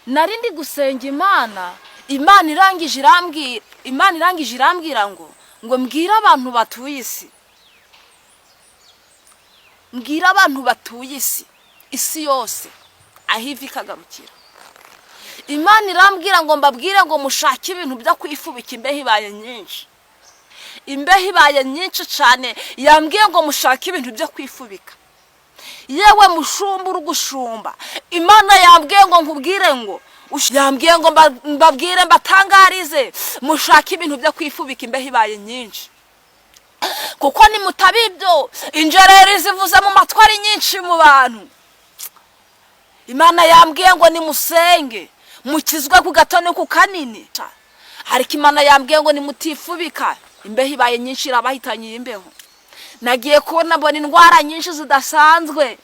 narindi gusenga Imana irangije irambwira ngo mbwira abantu batuye isi. Mbwira abantu batuye isi yose ahiva ikagarukira. Imana irambwira ngo mbabwire ngo mushake ibintu byo kwifubika imbeho ibaye nyinshi. Imbeho ibaye nyinshi cyane, yambwiye ngo mushake ibintu byo kwifubika. Yewe mushumba urugushumba, Imana yambwiye ngo nkubwire ngo yambwiye ngo mbabwire mbatangarize mushake ibintu byo kwifubika imbeho ibaye nyinshi. Kuko ni mutabibyo injereri zivuze mu matwi ari nyinshi mu bantu. Imana yambwiye ngo nimusenge mukizwe ku gato no ku kanini. Ariko Imana yambwiye ngo nimutifubika imbeho ibaye nyinshi irabahitanye imbeho. Nagiye kubona mbona indwara nyinshi zidasanzwe.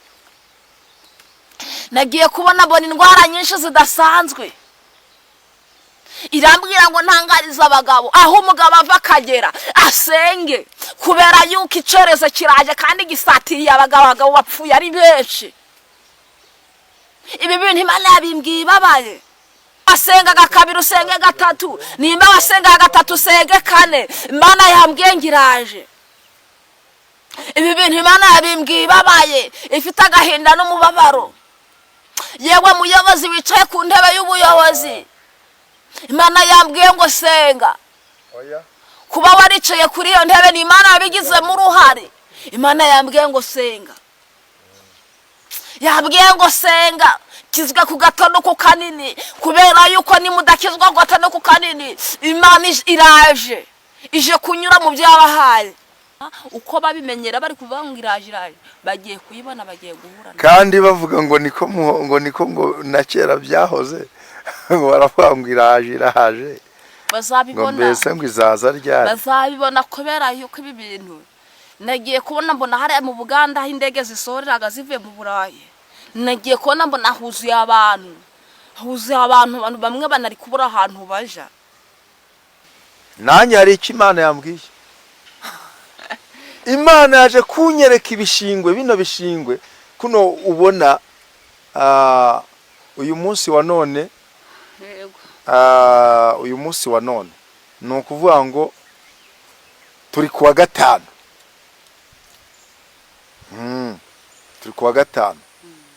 Irambwira ngo ntangariza abagabo aho umugabo ava akagera asenge, kubera yuko icorezo kiraje kandi gisatiriye abagabo bapfuye ari benshi. Ibi bintu Imana yabimbwiye ibabaye. Asenga kabiri usenge gatatu, nimba wasenga gatatu usenge kane, Imana yambwiye ngiraje. Ibi bintu Imana yabimbwiye ibabaye, ifite agahinda n'umubabaro. Yewe muyobozi wicaye ku ntebe y'ubuyobozi, Imana yambwiye ngo senga. Kuba waricaye kuri iyo ntebe ni Imana yabigizemo uruhare. Imana yambwiye ngo senga. Yambwiye ngo senga kizwe ku gato no ku kanini, kubera yuko nimudakizwa ku gato no ku kanini Imana iraje ije kunyura mu byabahaye. Uko babimenyera bari kuvuga ngo iraje bagiye kuyibona, bagiye guhura kandi bavuga ngo niko na kera byahoze. Baravuga ngo iraje bazabibona, mbese ngo izaza ryari bazabibona. Kubera yuko ibi bintu nagiye kubona mbona hari mu Buganda aho indege zisoreraga zivuye mu Burayi. Nagiye kubona mbona huzuye abantu bamwe banari kubura ahantu baja. Nanjye hari icyo Imana yambwiye. Imana yaje kunyereka ibishingwe, bino bishingwe kuno ubona uyu munsi wa none. Uyu munsi wa none ni ukuvuga ngo turi kuwa gatanu. Turi kuwa gatanu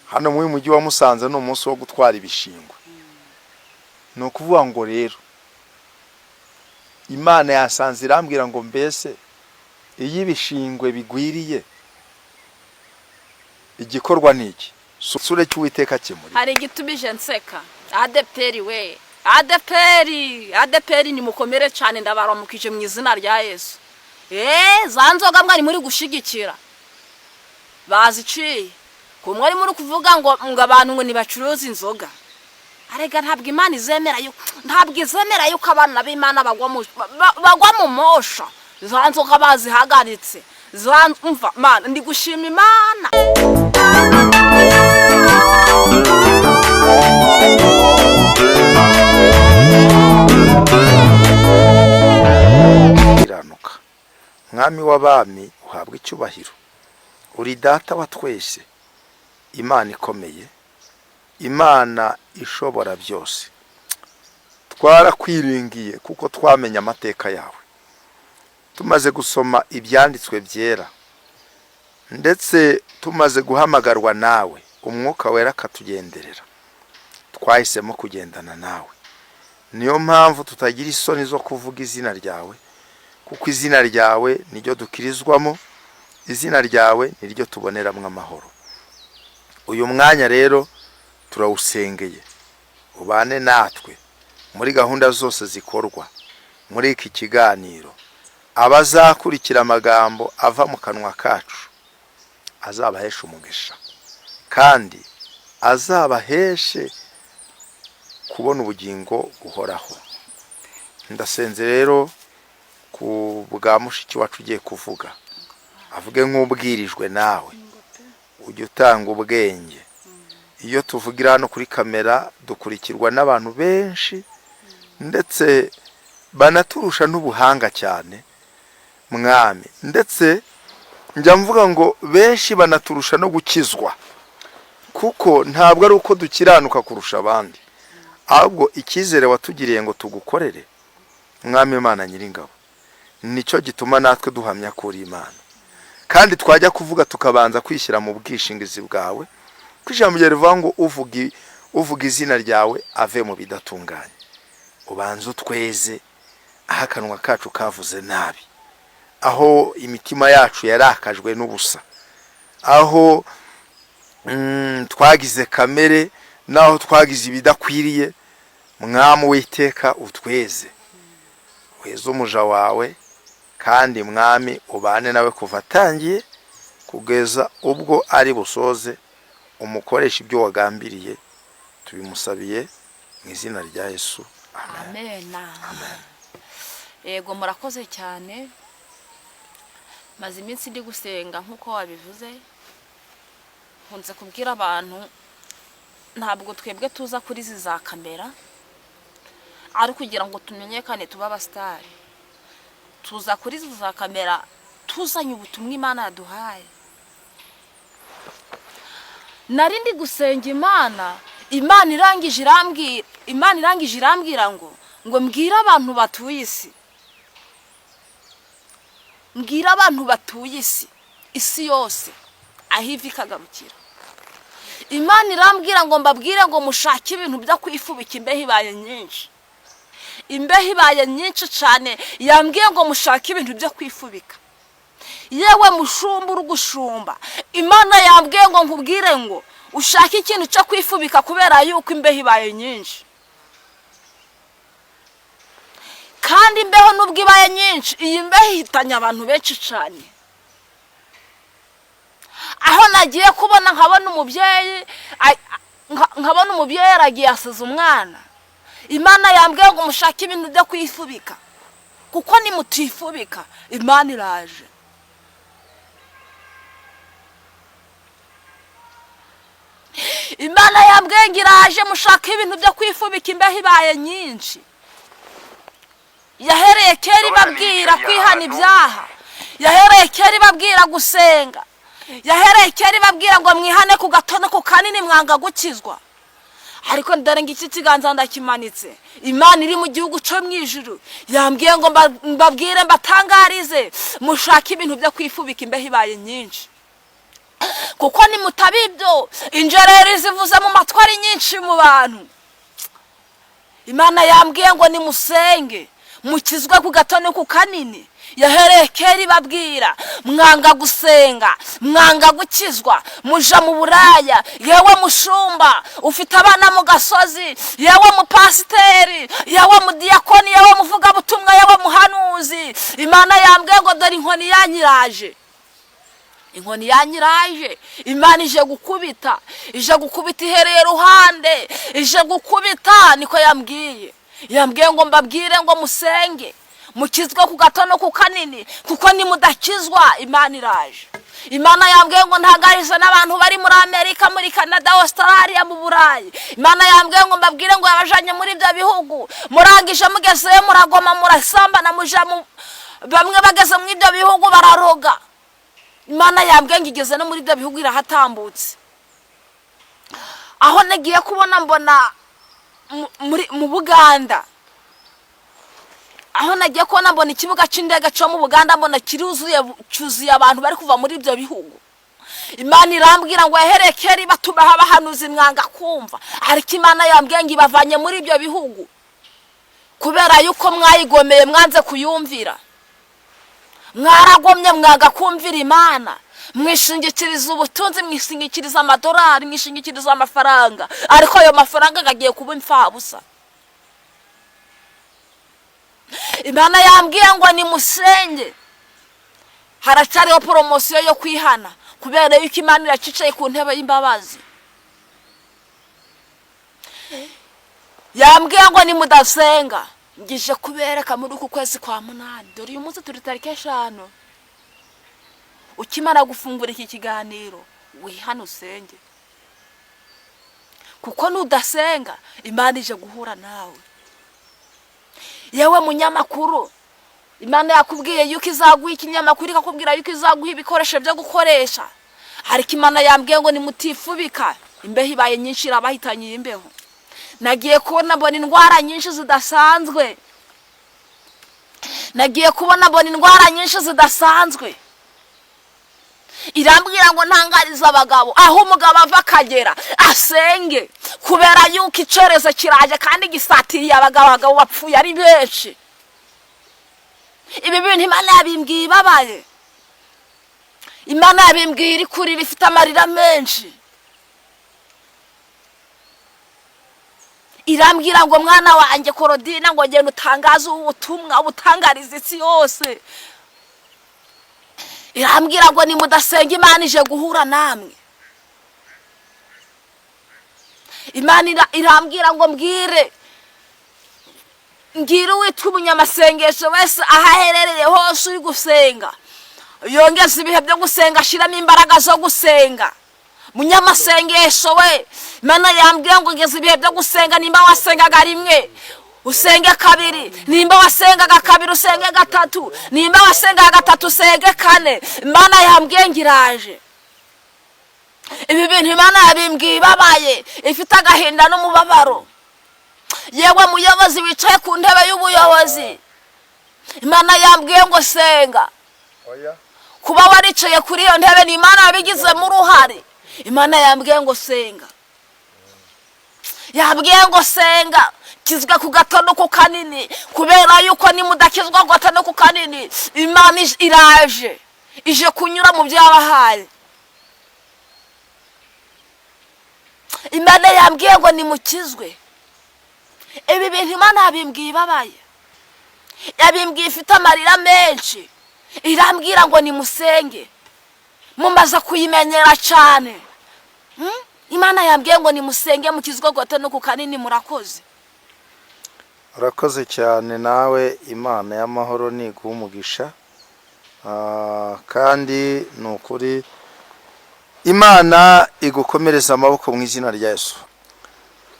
hano mu mujyi wa Musanze, no umunsi wo gutwara ibishingwe. Ni ukuvuga ngo rero Imana yasanze irambwira ngo mbese iyo ibishingwe bigwiriye igikorwa niki sure cy'Uwiteka kimuri. Hari igitubije nseka ADPR we ADPR ni mukomere cyane, ndabaramukije mu izina rya Yesu. Zanzoga mwari muri gushigikira baziciye ko mwari muri kuvuga ngo abantu ngo nibacuruza inzoga. Arega ntabwo Imana izemera yuko abana b'Imana bagwa mu mosha. Zanzoga bazihagaritse umva Mana ndi gushima Imana. Iranuka Mwami w'abami uhabwa icyubahiro, uri data wa twese, Imana ikomeye, Imana ishobora byose. Twarakwiringiye kuko twamenye amateka yawe, tumaze gusoma ibyanditswe byera, ndetse tumaze guhamagarwa nawe, umwuka wera akatugenderera. Twahisemo kugendana nawe, niyo mpamvu tutagira isoni zo kuvuga izina ryawe, kuko izina ryawe niryo dukirizwamo, izina ryawe niryo tuboneramo amahoro. Uyu mwanya rero turawusengeye, ubane natwe muri gahunda zose zikorwa muri iki kiganiro. Abazakurikira amagambo ava mu kanwa kacu azabahesha umugisha, kandi azabaheshe kubona ubugingo buhoraho. Ndasenze rero ku bwa mushiki wacu ugiye kuvuga, avuge nk'ubwirijwe nawe, ujye utanga ubwenge. Iyo tuvugira hano kuri kamera dukurikirwa n'abantu benshi, ndetse banaturusha n'ubuhanga cyane Mwami, ndetse njya mvuga ngo benshi banaturusha no gukizwa, kuko ntabwo ari uko dukiranuka kurusha abandi, ahubwo icyizere watugiriye ngo tugukorere mwami Imana nyiringabo nicyo gituma natwe duhamya kuri Imana, kandi twajya kuvuga tukabanza kwishyira mu bwishingizi bwawe, kwijambo rivuga ngo uvuga izina ryawe ave mu bidatunganye. Ubanza utweze aho akanwa kacu kavuze nabi, aho imitima yacu yarakajwe n'ubusa, aho twagize kamere naho twagize ibidakwiriye. Mwami witeka utweze, weze umuja wawe, kandi mwami ubane nawe kuva atangiye kugeza ubwo ari busoze, umukoresha ibyo wagambiriye. Tubimusabiye mu izina rya Yesu, amen. Yego murakoze cyane. Maze iminsi ndi gusenga nkuko wabivuze, nkunze kubwira abantu ntabwo twebwe tuza kuri za kamera ari kugira ngo tumenyekane tuba abasitari. Tuza kuri za kamera tuzanye ubutumwa Imana yaduhaye. Nari ndi gusenga Imana irangije irambwira ngo mbwira abantu batuye isi, mbwira abantu batuye isi yose aho ivi ikagarukira. Imana irambwira ngo mbabwire ngo mushake ibintu byo kwifubika, imbeho ibaye nyinshi. Imbeho ibaye nyinshi cyane, yambwiye ngo mushake ibintu byo kwifubika. Yewe mushumba uri gushumba, Imana yambwiye ngo nkubwire ngo ushake ikintu cyo kwifubika kubera yuko imbeho ibaye nyinshi. Kandi imbeho nubwo ibaye nyinshi, iyi mbeho ihitanye abantu benshi cyane. Aho nagiye kubona nkabona umubyeyi yaragiye asize umwana. Imana yambwiye ngo mushake ibintu byo kwifubika, kuko nimutifubika Imana iraje. Imana yambwiye ngo iraje, mushake ibintu byo kwifubika, imbeho ibaye nyinshi. Yahereye kera ibabwira kwihana ibyaha, yahereye kera ibabwira gusenga, yahereye kera ibabwira ngo mwihane ku gatono ku kanini mwanga gukizwa. Ariko ndare ngiki kiganza ndakimanitse, Imana iri mu gihugu cyo mu ijuru yambwiye ngo mbabwire mbatangarize mushake ibintu byo kwifubika, imbeho ibaye nyinshi. Kuko nimutabibyo injereri zivuze mu matwi ari nyinshi mu bantu. Imana yambwiye ngo nimusenge mukizwe ku gatono ku kanini. Yahereye kera ibabwira mwanga gusenga, mwanga gukizwa, muja mu buraya. Yewe mushumba ufite abana mu gasozi, yewe mupasiteri, yewe mudiyakoni, yewe muvuga butumwa, yewe muhanuzi, Imana yambwiye ngo dore inkoni yanyiraje. Inkoni yanyiraje, Imana ije gukubita, ihereye ruhande, ije gukubita. Niko yambwiye ngo mbabwire ngo musenge mukizwe ku gatono ku kanini, kuko nimudakizwa Imana iraje. Imana yambwiye ngo ntagarize n'abantu bari muri Amerika, muri Canada, Australia, mu Burayi. Imana yambwiye ngo mbabwire ngo yabajanye muri ibyo bihugu, murangije mugezeyo muragoma, murasambana, bamwe bageze mu ibyo bihugu bararoga. Imana yambwiye ngo igeze no muri ibyo bihugu irahatambutse. Aho nagiye kubona mbona mu Buganda, aho nagiye kubona mbona ikibuga cy'indege cyo mu Buganda, mbona cyuzuye abantu bari kuva muri ibyo bihugu. Imana irambwira ngo yahereye kera ibatumaho abahanuzi mwanga kumva, ariko Imana yambwiye ngo ibavanye muri ibyo bihugu kubera yuko mwayigomeye, mwanze kuyumvira. Mwaragomye mwanga kumvira Imana, mwishingikiriza ubutunzi, mwishingikiriza amadolari, mwishingikiriza amafaranga, ariko ayo mafaranga gagiye kuba imfabusa. Imana yambwiye ngo nimusenge, haracyariho poromosiyo yo kwihana kubera yuko Imana iracicaye ku ntebe y'imbabazi. Yambwiye ngo nimudasenga ngije kubereka muri uku kwezi kwa munani. Dore uyu munsi turi tariki 5. Ukimara gufungura iki kiganiro wihana usenge, kuko nudasenga Imana ije guhura nawe. Yewe munyamakuru, Imana yakubwiye yuko izaguha ikinyamakuru, ikakubwira yuko izaguha ibikoresho byo gukoresha, ariko Imana yambwiye ngo nimutifubika, imbeho ibaye nyinshi irabahitanye imbeho. nagiye kubona mbona indwara nyinshi zidasanzwe, nagiye kubona mbona indwara nyinshi zidasanzwe. Irambwira ngo ntangariza abagabo aho umugabo ava akagera asenge, kubera yuko icyorezo kiraje kandi gisatiriye abagabo bapfuye ari benshi. Ibi bintu Imana yabimbwiye ibabaye, Imana yabimbwiye iri kurira ifite amarira menshi. Irambwira ngo mwana wanjye Korodina ngo genda utangaze ubutumwa ubutangariza isi yose. Irambwira ngo nimudasenga Imana ije guhura namwe. Imana irambwira ngo mbwire uwitwa umunyamasengesho wese ahaherereye hose uri gusenga yongeze ibihe byo gusenga, ashiramo imbaraga zo gusenga. Munyamasengesho we, Imana yambwiye ngo ngeze ibihe byo gusenga. Nimba wasengaga rimwe usenge kabiri, nimba wasengaga kabiri usenge gatatu, nimba wasengaga gatatu usenge kane. Imana yambwiye ngiraje. Ibi bintu Imana yabimbwiye ibabaye, ifite agahinda n'umubabaro. Yewe muyobozi wicaye ku ntebe y'ubuyobozi, Imana yambwiye ngo senga. Kuba waricaye kuri iyo ntebe ni Imana yabigizemo uruhare. Imana yambwiye ngo senga, yambwiye ngo senga, kizwe ku gatondo kanini, kubera yuko nimudakizwa ku gatondo kanini Imana iraje, ije kunyura mu byabahaye. Imana yambwiye ngo nimukizwe. Ibi bintu Imana yabimbwiye ibabaye, yabimbwiye ifite amarira menshi. Irambwira ngo nimusenge, mumaze kuyimenyera cyane. Imana yambwiye ngo nimusenge mukizwe gatondo kanini. Murakoze. urakoze cyane nawe. Imana y'amahoro niguha umugisha, kandi ni ukuri Imana igukomereza amaboko mu izina rya Yesu.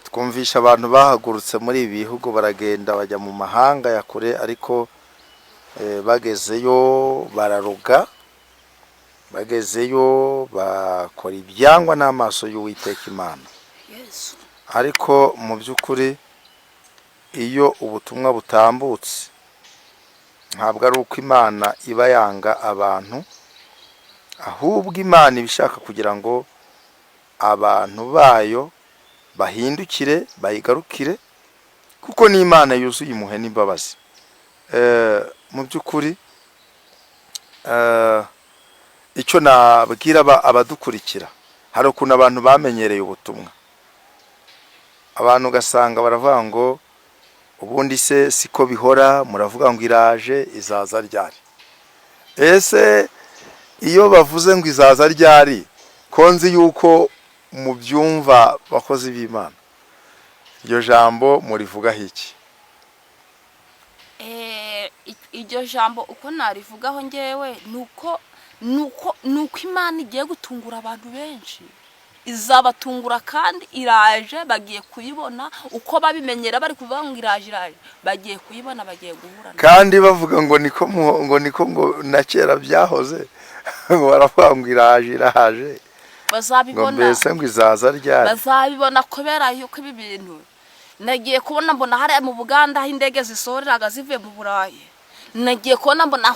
Twumvisha abantu bahagurutse muri ibi bihugu baragenda bajya mu mahanga ya kure, ariko bagezeyo bararuga, bagezeyo bakora ibyangwa n'amaso y'Uwiteka Imana. Ariko mu by'ukuri iyo ubutumwa butambutse ntabwo ari uko Imana iba yanga abantu, ahubwo Imana ibishaka kugira ngo abantu bayo bahindukire bayigarukire, kuko ni Imana yuzuye impuhwe n'imbabazi. Mu by'ukuri icyo nabwira abadukurikira, hari ukuntu abantu bamenyereye ubutumwa. Abantu ugasanga baravuga ngo ubundi se siko bihora, muravuga ngo iraje, izaza ryari? Ese iyo bavuze ngo izaza ryari, konzi yuko mu byumva bakozi b'Imana, iryo jambo murivugaho iki? Iryo jambo uko narivugaho ngewe nuko Imana igiye gutungura abantu benshi. Izabatungura kandi iraje, bagiye kuyibona. Uko babimenyera bari kuvuga ngo iraje, bagiye kuyibona, bagiye guhura. Kandi bavuga ngo niko na kera byahoze, ngo baravuga ngo iraje, bazabibona. Mbese ngo izaza ryari? Bazabibona kubera yuko ibi bintu nagiye kubona mbona hari mu Buganda aho indege zisoreraga zivuye mu Burayi. Nagiye kubona mbona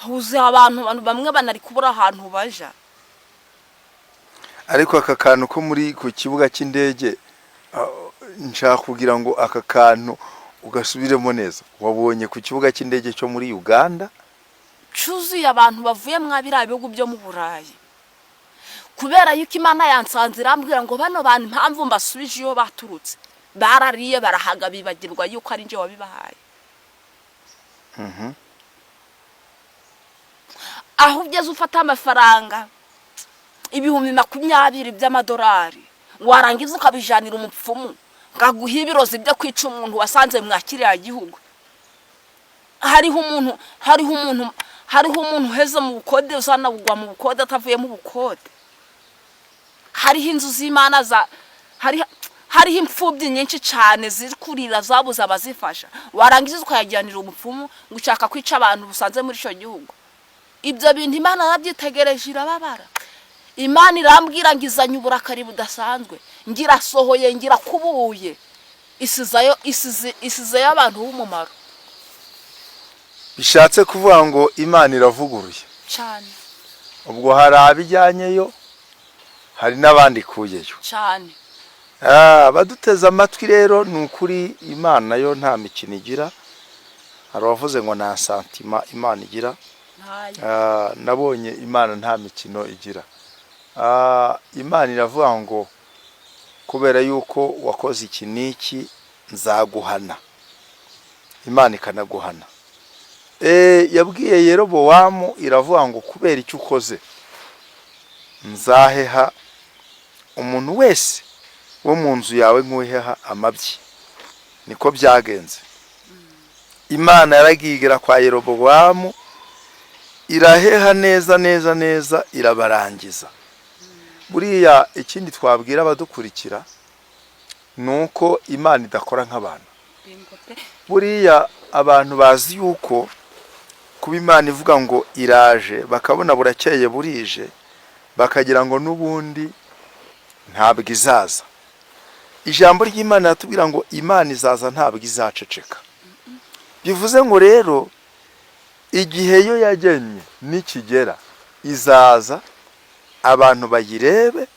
huzuye abantu bamwe banari kubura ahantu baja. Ariko aka kantu ko muri ku kibuga cy'indege, nshaka kugira ngo aka kantu ugasubiremo neza. Wabonye ku kibuga cy'indege cyo muri Uganda cyuzuye abantu bavuye mwabira bihugu byo mu Burayi, kubera yuko Imana yansanze irambwira ngo bano bantu impamvu mbasubije iyo baturutse barariye barahaga bibagirwa yuko ari nje wabibahaye. Aho ugeze ufata amafaranga ibihumbi 20 by'amadolari, warangiza ukabijanira umupfumu ngaguha ibirozi byo kwica umuntu wasanze mwakiriya gihugu. Hariho umuntu heze mu bukode, usana bugwa mu bukode atavuye mu bukode. Hariho inzu z'Imana hariho imfubyi nyinshi cyane zikurira zabuza abazifasha, warangiza ukayajyanira umupfumu ngo ushaka kwica abantu busanze muri cyo gihugu. Ibyo bintu Imana yabyitegereje irababara. Imana irambwira ngo izanye uburakari budasanzwe. ngira sohoye ngira kubuye isizeyo abantu b'umumaro bishatse kuvuga ngo Imana iravuguruye cyane. ubwo hari abijyanyeyo hari n'abandi kuyeyo cyane. baduteze amatwi rero ni ukuri Imana yo nta mikino igira. hari abavuze ngo nta santima Imana igira. nabonye Imana nta mikino igira. Imana iravuga ngo kubera yuko wakoze iki n'iki nzaguhana. Imana ikanaguhana. Yabwiye Yerobowamu iravuga ngo kubera icyo ukoze nzaheha umuntu wese wo mu nzu yawe nk'uheha amabyi. niko byagenze. Imana yaragigira kwa Yerobowamu iraheha neza neza neza irabarangiza. buriya ikindi twabwira abadukurikira nuko Imana idakora nk'abantu. buriya abantu bazi yuko kuba Imana ivuga ngo iraje bakabona burakeye burije bakagira ngo nubundi ntabwo izaza. ijambo ry'Imana ratubwira ngo Imana izaza ntabwo izaceceka. bivuze ngo rero igihe yo yagennye nikigera izaza abantu bayirebe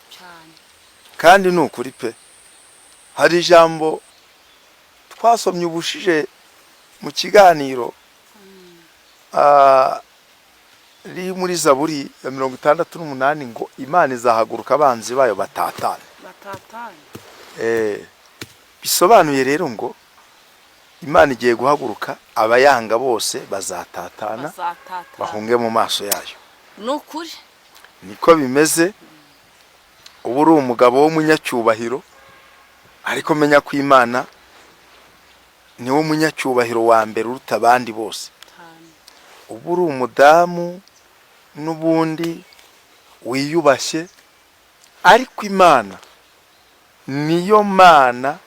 kandi nukuri pe. hari ijambo twasomye ubushije mu kiganiro riri muri Zaburi ya 68 ngo Imana izahaguruka abanzi bayo batatane. bisobanuye rero ngo Imana igiye guhaguruka abayanga bose bazatatana bahunge mu maso yayo. nukuri niko bimeze. ubu uri umugabo w'umunyacyubahiro ariko menya ko Imana niwo munyacyubahiro wa mbere uruta abandi bose. ubu uri umudamu n'ubundi wiyubashye ariko Imana niyo Mana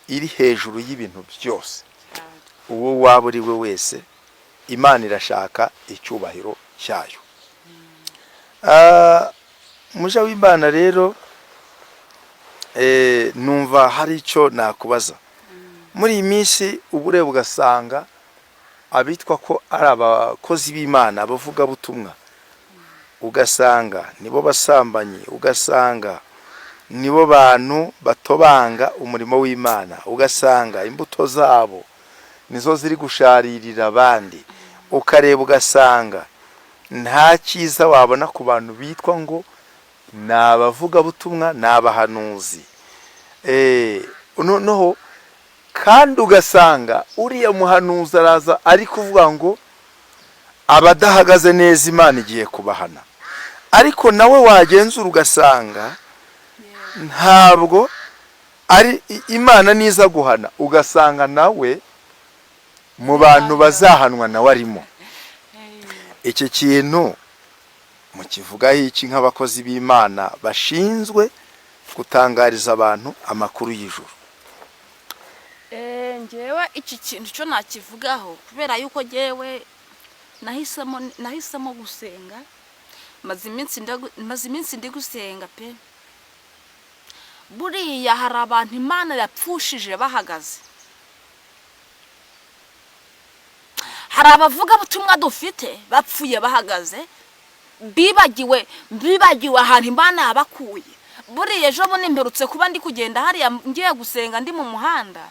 iri hejuru y'ibintu byose. uwo waba uri we wese Imana irashaka icyubahiro cyayo. muja w'Imana rero numva hari icyo nakubaza. muri iyi minsi ubureba ugasanga abitwa ko ari abakozi b'Imana bavuga butumwa ugasanga nibo basambanyi ugasanga nibo bantu batobanga umurimo w'Imana ugasanga imbuto zabo nizo ziri gusharirira abandi ukareba ugasanga nta cyiza wabona ku bantu bitwa ngo nabavuga butumwa nabahanuzi. noneho kandi ugasanga uriya muhanuzi araza ari kuvuga ngo abadahagaze neza Imana igiye kubahana ariko nawe wagenzura ugasanga ntabwo ari Imana niza guhana ugasanga nawe mu bantu bazahanwa nawe arimo. iki kintu mukivugaho iki nk'abakozi b'Imana bashinzwe gutangariza abantu amakuru y'ijuru? ngewe iki kintu cyo nakivugaho kubera yuko ngewe nahisemo gusenga maze iminsi ndi gusenga pe. buriya hari abantu Imana yapfushije bahagaze. hari abavuga butumwa dufite bapfuye bahagaze bibagiwe ahantu Imana yabakuye. buriya ejo bundi mperutse kuba ndi kugenda hariya ngiye gusenga ndi mu muhanda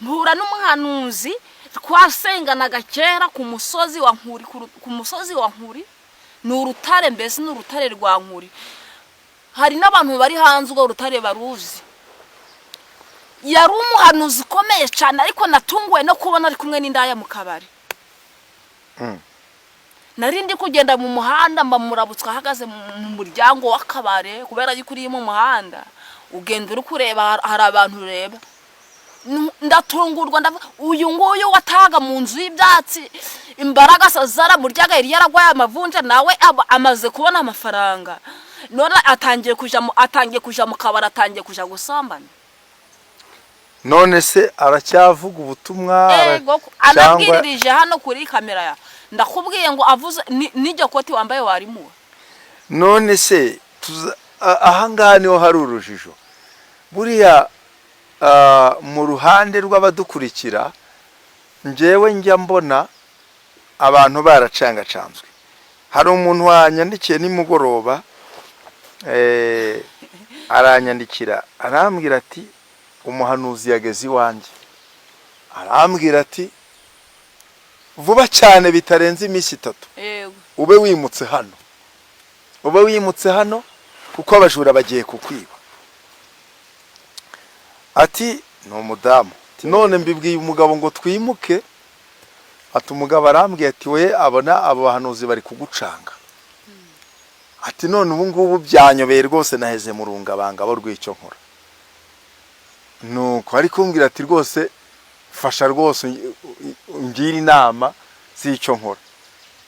mpura n'umuhanuzi twasenganaga kera ku musozi wa Nkuri. ni urutare mbese ni urutare rwa Nkuri. hari n'abantu bari hanze urwo rutare baruzi. yari umuhanuzi ukomeye cyane ariko natunguwe no kubona ari kumwe n'indaya mu kabari. nari ndi kugenda mu muhanda mbamurabutswe ahagaze mu muryango w'akabare kubera yuko uri mu muhanda ugenda uri kureba hari abantu ureba. ndatungurwa ndavuga uyu nguyu wataga mu nzu y'ibyatsi imbaraga zaramuryaga yari yaragwaye amavunja nawe amaze kubona amafaranga none atangiye kuja mu kabari atangiye kuja gusambana. none se aracyavuga ubutumwa anabwiririje hano kuri kamera ya ndakubwiye ngo avuze n'ijya koti wambaye warimuwe. none se ahangaha niho hari urujijo buriya. Mu ruhande rw'abadukurikira njyewe njya mbona abantu baracangacanzwe. Hari umuntu wanyandikiye nimugoroba aranyandikira arambwira ati umuhanuzi yageze iwanjye, arambwira ati vuba cyane bitarenze iminsi 3 ube wimutse hano kuko abajura bagiye kukwiba. Ati no mudamu, ati none mbibwiye umugabo ngo twimuke, ati umugabo arambwiye ati we abona abo bahanuzi bari kugucanga. Ati none ubu ngubu byanyobeye rwose naheze mu rungabanga bo rw'icyo nkora. Nuko ari kumbwira ati rwose fasha rwose ngira inama z'icyo nkora.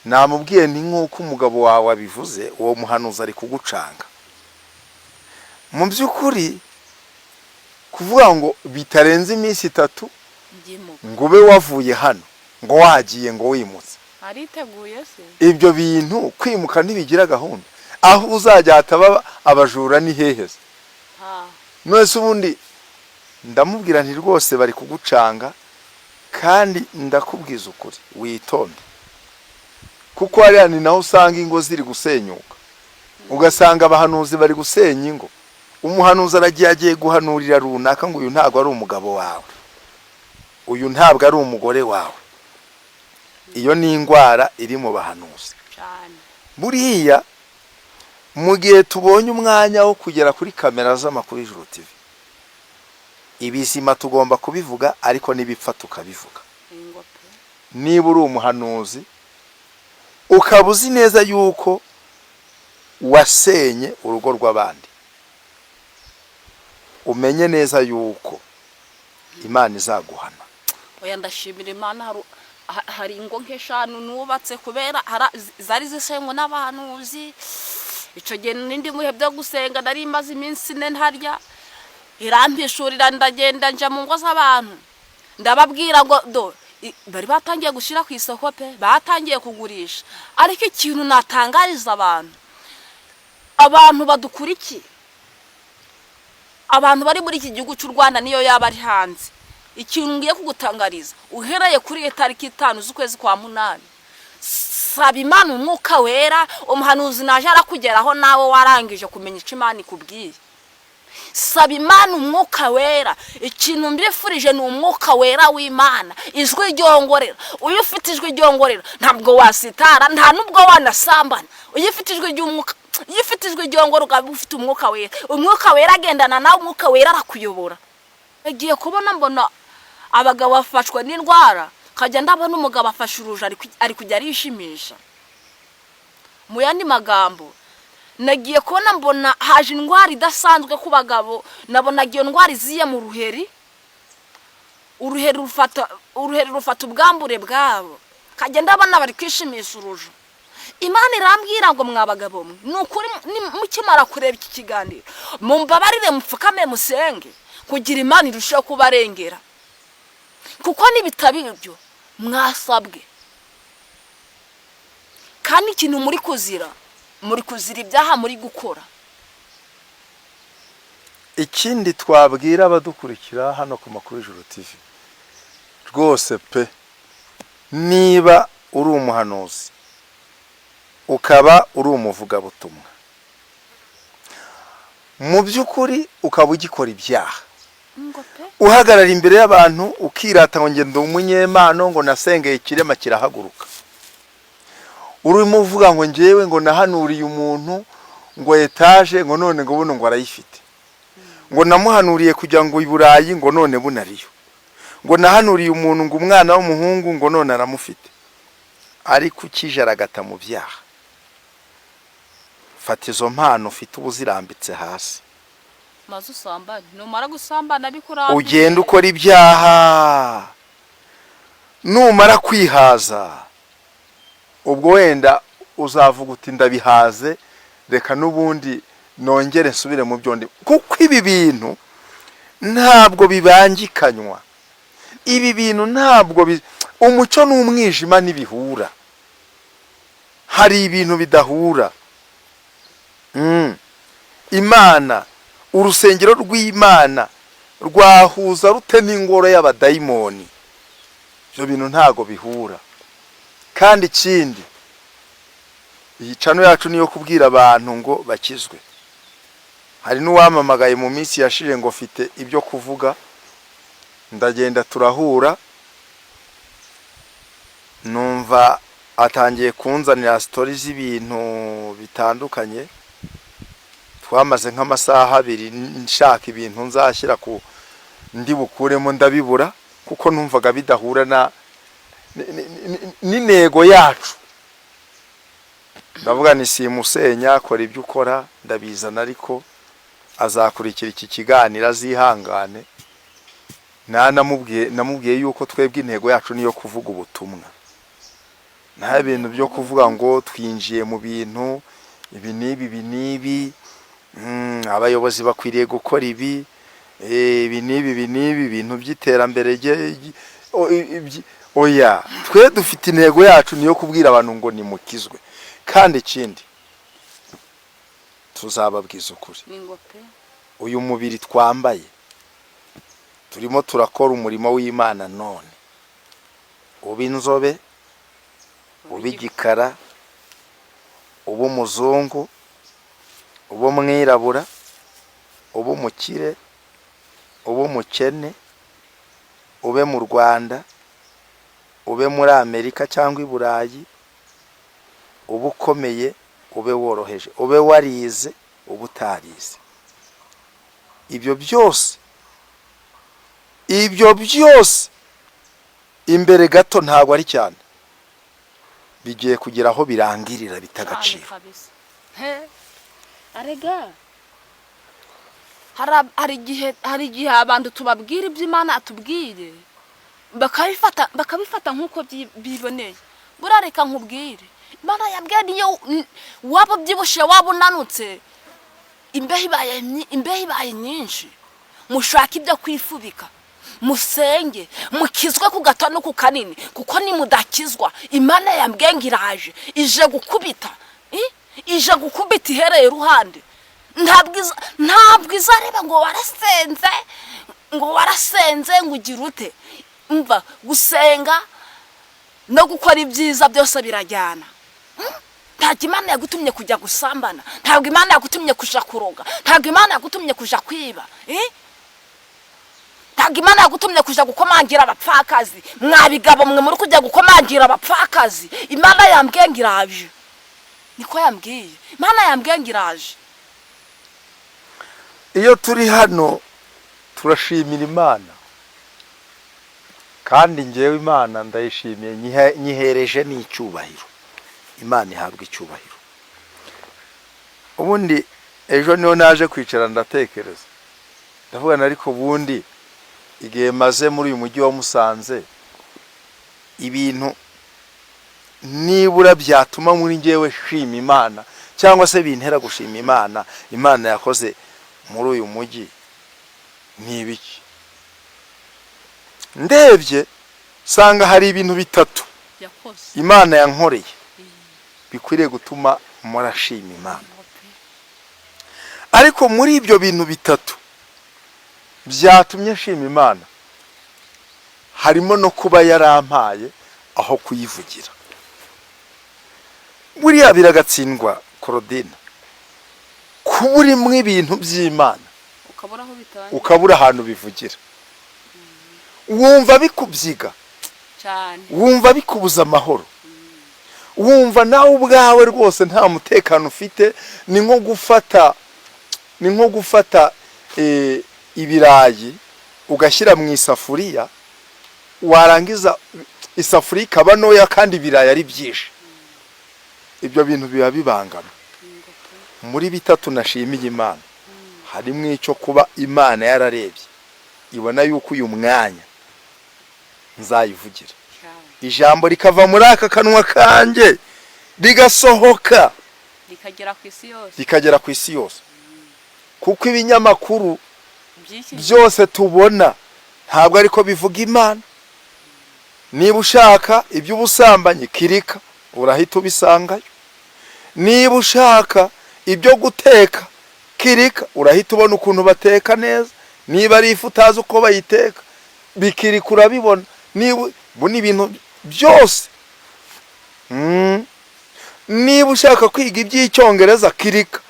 Namubwiye ni nk'uko umugabo wawe abivuze, uwo muhanuzi ari kugucanga. Mu by'ukuri kuvuga ngo bitarenze iminsi 3 ngo ube wavuye hano ngo wagiye ngo wimutse, ariteguye se ibyo bintu kwimuka ntibigira gahunda. Aho uzajya hataba abajura ni heheze. Mwese ubundi ndamubwira nti rwose bari kugucanga, kandi ndakubwiza ukuri witonde, kuko hariya ni naho usanga ingo ziri gusenyuka, ugasanga abahanuzi bari gusenya ingo. Umuhanuzi agiye guhanurira runaka ngo uyu ntabwo ari umugabo wawe, uyu ntabwo ari umugore wawe. Iyo ni ingwara iri mu bahanuzi cyane. Buriya mu gihe tubonye umwanya wo kugera kuri kamera z'amakuru y'Ijuru TV, ibizima tugomba kubivuga, ariko nibipfa tukabivuga. Niba uri umuhanuzi ukaba uzi neza yuko wasenye urugo rw'abandi, umenye neza yuko Imana izaguhana. Oya ndashimira Imana, hari ingo nk'eshanu nubatse kubera zari zisenywe n'abahanuzi. Ico gihe nindi muhe byo gusenga nari maze iminsi 4 ntarya, irampishurira ndagenda nja mu ngo z'abantu, ndababwira ngo do bari batangiye gushira ku isoko pe, batangiye kugurisha. Ariko ikintu natangariza abantu badukurikiye, abantu bari muri iki gihugu cy'u Rwanda niyo yaba ari hanze, ikintu ngiye kugutangariza uhereye kuri tariki 5 z'ukwezi kwa 8, saba Imana umwuka wera. Umuhanuzi naje arakugeraho nawe warangije kumenya icyo Imana ikubwiye. Saba Imana umwuka wera. Ikintu mbifurije ni umwuka wera w'Imana, ijwi ryongorera. Uyu ufite ijwi ryongorera ntabwo wasitara, nta nubwo wanasambana. Uyu ufite ijwi ry'umwuka, yifite ijwi ryongorera, ufite umwuka wera. Umwuka wera agendana nawe, umwuka wera arakuyobora. Agiye kubona mbona abagabo bafashwe n'indwara, kajya ndabona umugabo afashe uruje ari kujya arishimisha. Mu yandi magambo, nagiye kubona mbona haje indwara idasanzwe ku bagabo. Nabona iyo ndwara iziye mu ruheri, uruheri rufata ubwambure bwabo, kajya ndabona bari kwishimisha uruje. Imana irambwira ngo mwabagabo mwe, nukuri mukimara kureba iki kiganiro mumbabarire mupfukame musenge kugira Imana irushaho kubarengera, kuko nibitabiryo mwasabwe. Kandi ikintu muri kuzira ibyaha muri gukora. Ikindi twabwira abadukurikira hano ku Makuru y'Ijuru TV, rwose pe, niba uri umuhanuzi ukaba uri umuvugabutumwa, mu by'ukuri ukaba ugikora ibyaha, uhagarara imbere y'abantu ukirata ngo ngende umunyemano ngo nasengeye ikirema kirahaguruka, urimo uvuga ngo ngewe ngo nahanuriye umuntu ngo etaje ngo none ngo buno ngo arayifite, ngo namuhanuriye kugira ngo iburayi ngo none bunariyo, ngo nahanuriye umuntu ngo umwana w'umuhungu ngo none aramufite, ariko ukijaragata mu byaha. Fata izo mpano ufite ubuzirambitse hasi, maze usambane. Numara gusambana bikurambye, ugenda ukora ibyaha. Numara kwihaza, ubwo wenda uzavuga uti ndabihaze, reka nubundi nongere nsubire mu byondi, kuko ibi bintu ntabwo bibangikanywa. Ibi bintu ntabwo umucyo n'umwijima ntibihura, hari ibintu bidahura. imana, urusengero rw'Imana rwahuza rute n'ingoro y'abadayimoni? Ibyo bintu ntago bihura. Kandi ikindi, iyi cano yacu niyo kubwira abantu ngo bakizwe. Hari n'uwamamagaye mu minsi yashije ngo fite ibyo kuvuga, ndagenda turahura, numva atangiye kunzanira story z'ibintu bitandukanye. Twamaze nk'amasaha 2 nshaka ibintu nzashyira ku ndi bukuremo ndabibura, kuko numvaga bidahura na n'intego yacu. Ndavuga ni simusenya, akora ibyo ukora, ndabizana, ariko azakurikira iki kiganiro azihangane. Namubwiye yuko twebwe intego yacu niyo kuvuga ubutumwa, nta bintu byo kuvuga ngo twinjiye mu bintu ibi nibi, abayobozi bakwiriye gukora ibi nibi bintu by'iterambere oya. Twe dufite intego yacu niyo kubwira abantu ngo nimukizwe. Kandi ikindi tuzababwiza ukuri, uyu mubiri twambaye turimo turakora umurimo w'Imana none, uba inzobe, uba igikara, uba umuzungu, uba umwirabura, uba umukire, uba umukene, ube mu Rwanda, ube muri Amerika cyangwa i Burayi, ube ukomeye, ube woroheje, ube warize, ube utarize. Ibyo byose imbere gato ntabwo ari cyane, bigiye kugira aho birangirira bitagaciro. Arega hari igihe abantu tubabwira iby'Imana atubwire bakabifata nk'uko biboneye. Burareka nkubwire, Imana yabwiye niyo waba byibushe, waba unanutse, imbeho ibaye nyinshi, mushaka ibyo kwifubika, musenge, mukizwe ku gato no ku kanini, kuko nimudakizwa Imana yambwiye ngo iraje, ije gukubita ihereye iruhande. Ntabwo izareba ngo warasenze ngo ugire ute. Umva, gusenga no gukora ibyiza byose birajyana. Ntabwo Imana yagutumye kujya gusambana, ntabwo Imana yagutumye kuja kuroga, ntabwo Imana yagutumye kuja kwiba, ntabwo Imana yagutumye kuja gukomangira abapfakazi. Mwabigabo mwe muri kujya gukomangira abapfakazi, Imana yambwiye ngo iraje. Niko yambwiye, Imana yambwiye ngo iraje. Iyo turi hano turashimira Imana, kandi ngewe Imana ndayishimiye, nyihereje n'icyubahiro. Imana ihabwa icyubahiro. Ubundi ejo niho naje kwicara ndatekereza, ndavuga ariko ubundi igihe maze muri uyu mujyi wa Musanze, ibintu nibura byatuma muri ngewe shima Imana cyangwa se bintera gushima Imana, Imana yakoze muri uyu mujyi ni ibiki? Ndebye sanga hari ibintu bitatu Imana yankoreye bikwiriye gutuma murashima Imana. Ariko muri ibyo bintu bitatu byatumye shima Imana, harimo no kuba yarampaye aho kuyivugira. Buriya biragatsindwa Claudine, kuba uri mu ibintu by'Imana ukabura ahantu bivugira, wumva bikubyiga cyane, wumva bikubuza amahoro, wumva nawe ubwawe rwose nta mutekano ufite. Ni nko gufata ibirayi ugashyira mu isafuriya, warangiza isafuriya ikaba ntoya kandi ibirayi ari byinshi. Ibyo bintu biba bibangana. Muri bitatu nashimiye Imana, harimo icyo kuba Imana yararebye ibona yuko uyu mwanya nzayivugira, ijambo rikava muri aka kanwa kanjye rigasohoka rikagera ku isi yose. Kuko ibinyamakuru byose tubona ntabwo ariko bivuga Imana. Niba ushaka iby'ubusambanyi kirika, urahita ubisangayo. Niba ushaka ibyo guteka kirika urahita ubona ukuntu bateka neza, niba ari ifu utazi uko bayiteka bikirika urabibona, niba ni ibintu byose. Niba ushaka kwiga iby'icyongereza kirika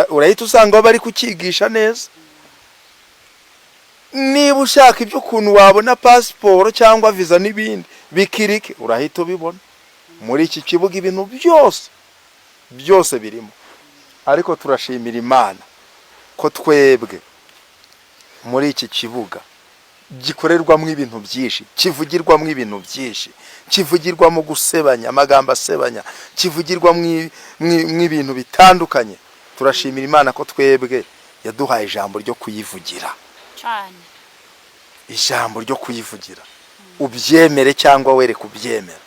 urahita usanga bari kukigisha neza. Niba ushaka iby'ukuntu wabona pasiporo cyangwa viza n'ibindi bikirike urahita ubibona. Muri iki kibuga ibintu byose birimo. Ariko turashimira Imana ko twebwe muri iki kibuga gikorerwamo ibintu byinshi, kivugirwamo ibintu byinshi, kivugirwamo gusebanya, amagambo asebanya, kivugirwamo ibintu bitandukanye. Turashimira Imana ko twebwe yaduhaye ijambo ryo kuyivugira cyane, ijambo ryo kuyivugira, ubyemere cyangwa were kubyemera.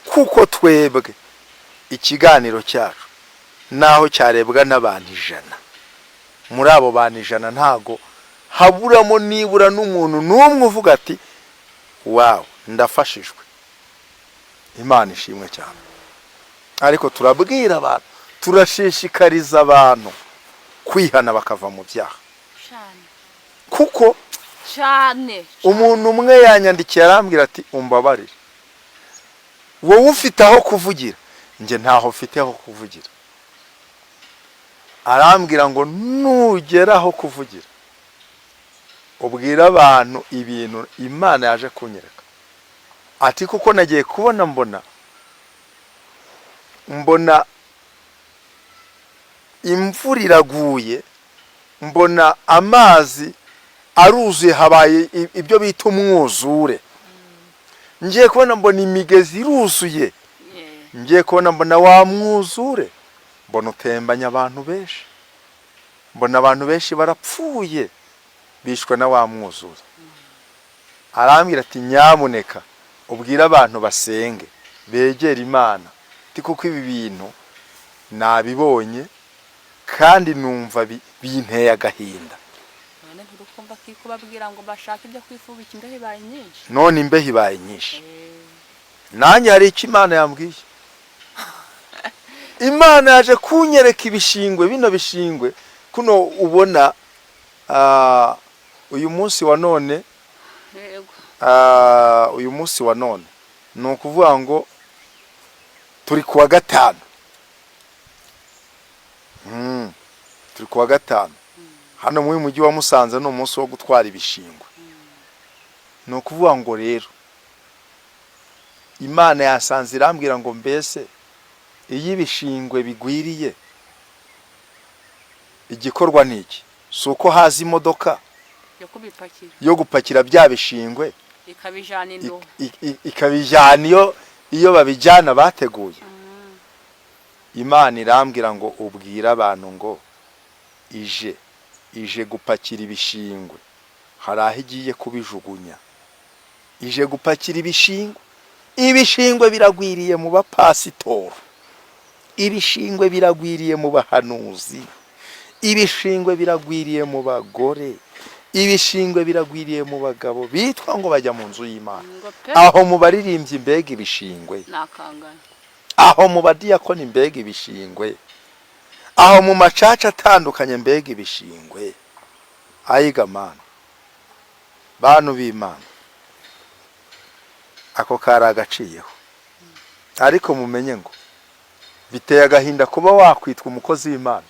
Kuko twebwe ikiganiro cyacu naho cyarebwa n'abantu 100, muri abo bantu 100 ntago haburamo nibura n'umuntu n'umwe uvuga ati wow ndafashijwe. Imana ishimwe cyane. Ariko turabwira abantu, turashishikariza abantu kwihana bakava mu byaha cyane, kuko cyane umuntu umwe yanyandikiye arambwira ati umbabarire, wowe ufite aho kuvugira, nje ntaho mfite aho kuvugira. Arambwira ngo nugeraho kuvugira ubwira abantu ibintu Imana yaje kunyereka. Ati kuko nagiye kubona mbona imvura iraguye, mbona amazi aruzuye, habaye ibyo bita umwuzure. Ngiye kubona mbona imigezi iruzuye, ngiye kubona mbona wa mwuzure, mbona utembanya abantu benshi, mbona abantu benshi barapfuye bishwe na wa mwuzure. Arambwira ati nyamuneka ubwira abantu basenge begera Imana, kuko ibi bintu nabibonye kandi numva binteye agahinda. None nturukumva kiko babwira ngo bashaka ibyo kwifubika imbeho ibaye nyinshi, none imbeho ibaye nyinshi. Nanjye hari icyo Imana yambwiye. Imana yaje kunyereka ibishingwe, bino bishingwe kuno ubona uyu munsi wa none, uyu munsi wa none ni ukuvuga ngo turi kuwa 5. Turi kuwa 5 hano mu mujyi wa Musanze, no umunsi wo gutwara ibishingwe. Ni ukuvuga ngo rero Imana yasanze irambwira ngo mbese iyi ibishingwe bigwiriye igikorwa niki, suko haza imodoka yo gupakira bya bishingwe ikabijana indo, ikabijana iyo babijana bateguye. Imana irambwira ngo ubwira abantu ngo ije gupakira ibishingwe, hari aho igiye kubijugunya. Ije gupakira ibishingwe. Ibishingwe biragwiriye mu bapasitoro, ibishingwe biragwiriye mu bahanuzi, ibishingwe biragwiriye mu bagore, ibishingwe biragwiriye mu bagabo bitwa ngo bajya mu nzu y'Imana. Aho mu baririmbyi mbega ibishingwe, nakangana. Aho mu badiyakoni mbega ibishingwe, aho mu macaca atandukanye mbega ibishingwe. Ayiga Mana, bantu b'Imana, ako karagaciyeho. Ariko mumenye ngo biteye agahinda kuba wakwitwa umukozi w'Imana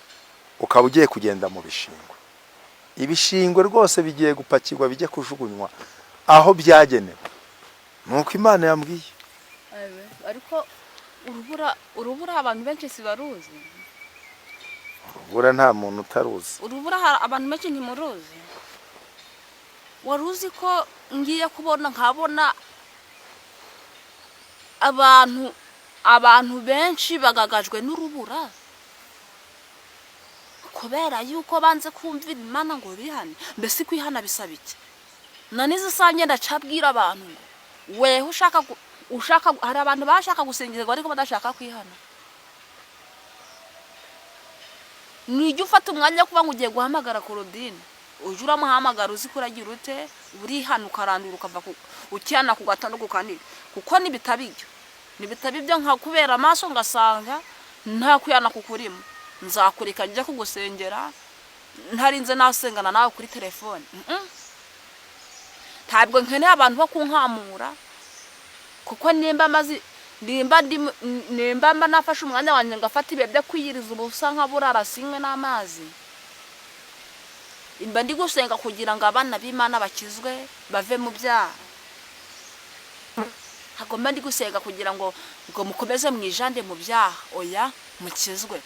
ukaba ugiye kugenda mu bishingwe. Ibishingwe rwose bigiye gupakirwa bijye kujugunywa aho byagenewe. Nuko Imana yambwiye. Ariko urubura abantu benshi sibaruzi. Urubura nta muntu utaruzi. Urubura abantu benshi ntimuruzi. Waruzi ko ngiye kubona nkabona abantu benshi bagagajwe n'urubura kubera yuko banze kumvira Imana ngo bihane. Mbese kwihana bisaba iki? Nanize sange ndacabwira abantu ngo wehe ushaka hari abantu bashaka gusengezwa ariko badashaka kwihana. Nijye ufata umwanya kuba ngo ugiye guhamagara Korodine, uje uramuhamagara uzi kuragira ute, urihana ukarandura ukava ukiyana ku gatondo kukanira, kuko nibitabijyo nka kubera amaso ngasanga nta kwiyana kukurimo. nzakureka njya kugusengera ntarinze nasengana nawe kuri telefone. Ntabwo nkeneye abantu bo kunkamura, kuko nimba nafashe umwanya wanjye ngafata ibihe byo kwiyiriza ubusa nkaburara sinywe n'amazi. Imba ndi gusenga kugira ngo abana b'Imana bakizwe bave mu byaha. Hagomba ndi gusenga kugira ngo mukomeze mwijande mu byaha. Oya, mukizwe.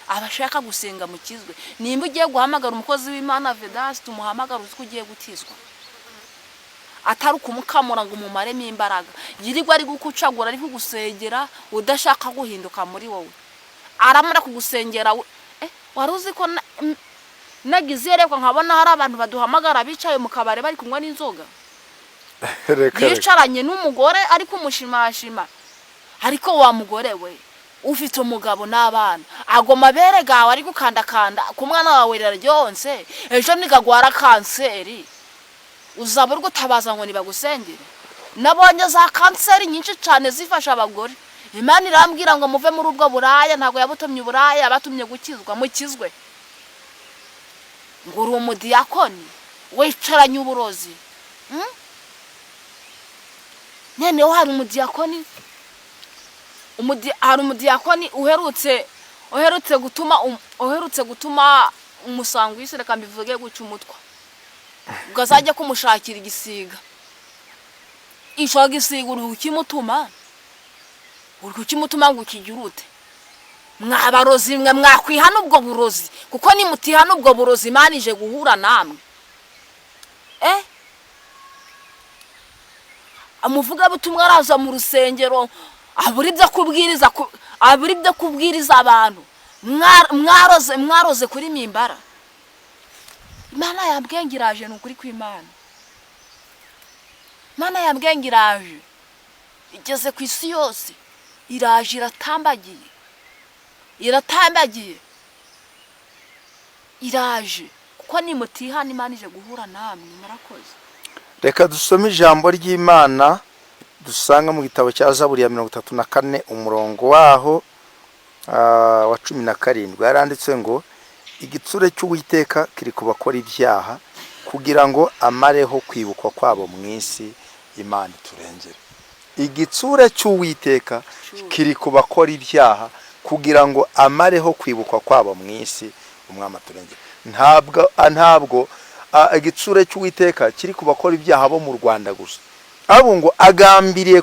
Abashaka gusenga mukizwe. Nimba ugiye guhamagara umukozi w'Imana Vedaste, tumuhamagara uzi ko ugiye gutizwa. Atari ukumukamura ngo umumaremo imbaraga. Yirirwa ari gukucagura ari kugusengera udashaka guhinduka muri wowe. Aramara kugusengera wari uzi ko nagize reko nkabona hari abantu baduhamagara bicaye mu kabare bari kunywa n'inzoga. Yicaranye n'umugore ari kumushimashima. Ariko wa mugore we ufite umugabo n'abana, agoma beregawe ari gukandakanda ku mwana wawe ryonse, ejo nigagwara kanseri uzabura gutabaza ngo nibagusengere. Nabonye za kanseri nyinshi cyane zifasha abagore. Imana irambwira ngo muve muri ubwo buraya, ntago yabutumye uburaya, abatumye gukizwa. Mukizwe. Ngo uri umudiyakoni wicaranye uburozi. Nene hari umudiyakoni uherutse gutuma umusango w'isi, reka mbivuge guca umutwa, ugazajya kumushakira igisiga. Isho gisiga uri ukimutuma ngo ukijye urute. Mwabarozi mwe mwakwihana ubwo burozi, kuko nimutihana ubwo burozi Imana ije guhura namwe. Amuvuga butumwa araza mu rusengero aburi ibyo kubwiriza abantu. Mwaroze kuri mimbara. Imana yabwengiraje n'ukuri kw'Imana. Imana yabwengiraje igeze ku isi yose, iraje iratambagiye iraje, kuko nimutihana Imana ije guhura namwe. Murakoze. Reka dusome ijambo ry'Imana dusanga mu gitabo cya Zaburi ya 34 umurongo waho wa 17. Yaranditse ngo igitsure cy'Uwiteka kiri kubakora ibyaha kugira ngo amareho kwibukwa kwabo mu isi. Imana turengere. Igitsure cy'Uwiteka kiri kubakora ibyaha kugira ngo amareho kwibukwa kwabo mu isi. Umwami turengere. Ntabwo igitsure cy'Uwiteka kiri kubakora ibyaha bo mu Rwanda gusa, abo ngo agambiriye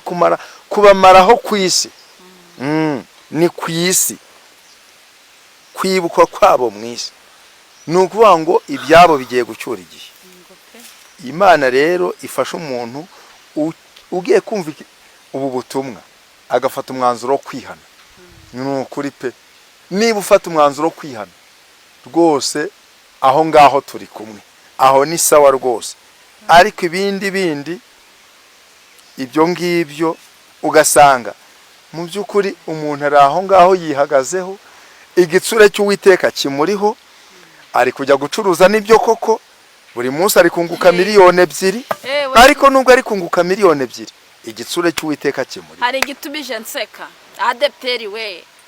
kubamaraho ku isi. Ni ku isi kwibukwa kwabo mu isi. Nukuvuga ngo ibyabo bigiye gucyura igihe. Imana rero ifasha umuntu ugiye kumva ubu butumwa agafata umwanzuro wo kwihana. Nukuri pe, niba ufata umwanzuro wo kwihana rwose, aho ngaho turi kumwe, aho ni sawa rwose. Ariko ibindi ibyo ngibyo ugasanga mu by'ukuri umuntu ari aho ngaho yihagazeho, igitsure cy'Uwiteka kimuriho, ari kujya gucuruza n'ibyo koko, buri munsi ari kunguka miliyoni 2. Ariko nubwo ari kunguka miliyoni 2, igitsure cy'Uwiteka kimuriho. Hari igitubije nseka.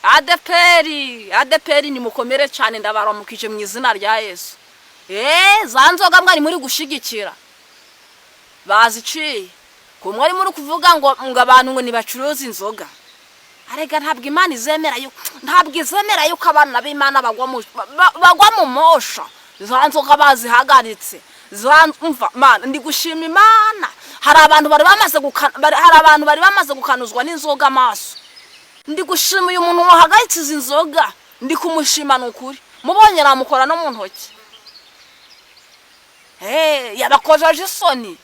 ADPR ni mukomere cyane, ndabaramukije mu izina rya Yesu. Za nzoga mwari muri gushigikira baziciye, ko mwari muri kuvuga ngo abantu ngo nibacuruza inzoga. Arega ntabwo Imana izemera yuko abana b'Imana bagwa mu mosha. Za nzoga bazihagaritse. Umva Mana, ndi gushima Imana. Hari abantu bari bamaze gukanuzwa n'inzoga amaso. Ndi gushima uyu muntu wahagaritse izi nzoga, ndi kumushima n'ukuri. Mubonye ramukora no mu ntoki. Yabakojeje isoni.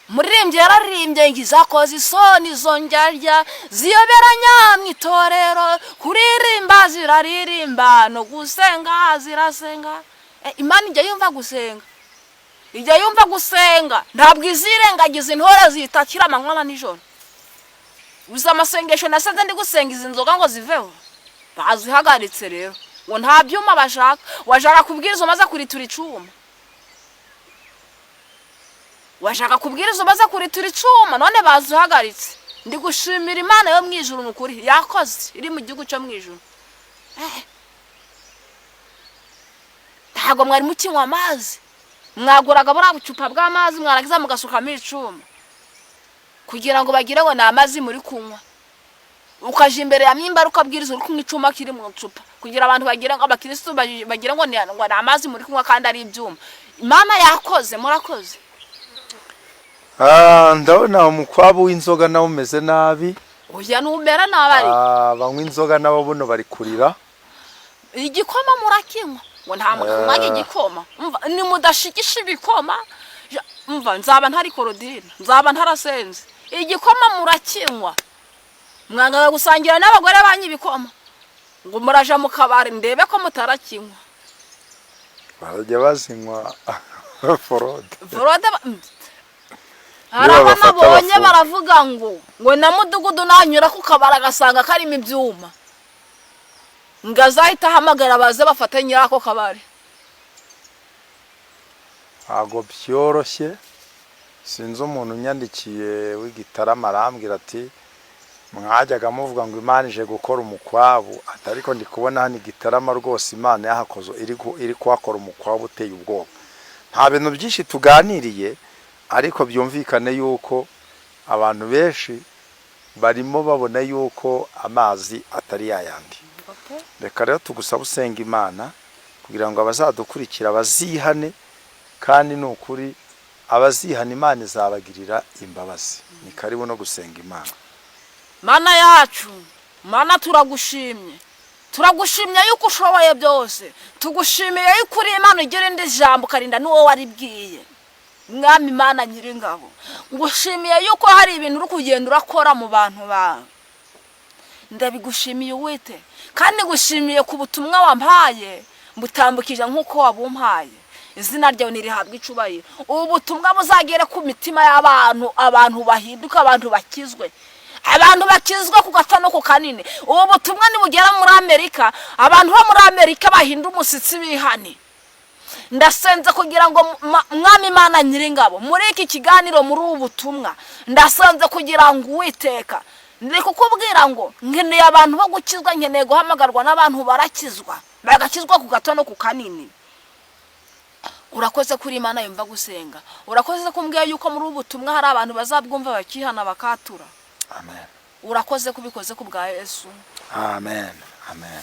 Muririmbye yararimbye ngizakoze isoni zonjarya ziyoberanya mwitorero, kuririmba ziraririmba no gusenga zirasenga. Imana ijya yumva gusenga, ntabwo izirengagiza intore zitakira amanywa n'ijoro. Uza amasengesho nasenze ndi gusenga izi nzoga ngo ziveho, bazihagaritse rero. Ngo nta byuma bashaka, washaka kubwiriza umaze kuritura icuma. None bazihagaritse. Ndi gushimira Imana yo mwijuru n'ukuri, yakoze iri mu gihugu cyo mwijuru. ntabwo mwari mukinywa amazi, mwaguraga buriya bucupa bw'amazi mwarangiza mugasukamo icuma kugira ngo bagire ngo ni amazi muri kunywa, ukaje imbere ya mimba ukabwiriza uri kunywa icuma kiri mu cupa kugira abantu bagire ngo abakristo bagire ngo ni amazi muri kunywa kandi ari ibyuma. Imana yakoze, murakoze. Ndabona umukwabu w'inzoga nawo umeze nabi. Oya numera nabari. Banywa inzoga nabo buno bari kurira. Igikoma murakinywa ngo nta mukuma igikoma. Ni mudashikisha ibikoma. Umva nzaba ntari korodine, nzaba ntarasenze. Igikoma murakinywa. Mwanga gusangira n'abagore banyu ibikoma. Ngo muraja mu kabari ndebe ko mutarakinywa. Barajya bazinywa forode. Forode haraba nabonye baravuga ngo na mudugudu nanyura ku kabara gasanga karimo ibyuma. Ngazahita hamagara baze bafatanya ako kabari. Ago byoroshye. Sinzi umuntu nyandikiye w'Igitarama arambwira ati mwajyaga muvuga ngo Imana ije gukora umukwabu, atariko ndi kubona hano Igitarama rwose Imana yahakozo iri kuhakora umukwabu uteye ubwoba. Nta bintu byinshi tuganiriye, ariko byumvikane yuko abantu benshi barimo babona yuko amazi atari yayandi. Reka rero tugusaba usenga Imana kugira ngo abazadukurikira bazihane, kandi n'ukuri abazihana Imana izabagirira imbabazi. Ni karibu no gusenga Imana. Mana yacu, Mana turagushimye. Turagushimye yuko ushoboye byose. Tugushimiye yuko uri Imana igera indi jambo karinda n'uwo waribwiye. Mwami Imana Nyiringabo, ngushimiye yuko hari ibintu uri kugenda urakora mu bantu bawe. Ndabigushimiye wite, kandi gushimiye ku butumwa wampaye mbutambukije nkuko wabumpaye. Izina ryawe nirihabwa icubahiro. Ubu butumwa buzagere ku mitima y'abantu, abantu bahinduka, abantu bakizwe. Abantu bakizwe ku gato no ku kanini. Ubu butumwa nibugera muri Amerika, abantu bo muri Amerika bahinda umusitsi bihane. Ndasenze kugira ngo Mwami Imana Nyiringabo muri iki kiganiro muri ubu butumwa, ndasenze kugira ngo Uwiteka ndi kukubwira ngo nkeneye abantu bo gukizwa, nkeneye guhamagarwa n'abantu barakizwa, bagakizwa ku gato no ku kanini. Urakoze kuri Imana yumva gusenga. Urakoze kumbwiye yuko muri ubu butumwa hari abantu bazabwumva bakihana bakatura. Amen. Urakoze kubikoze ku bwa Yesu. Amen. Amen.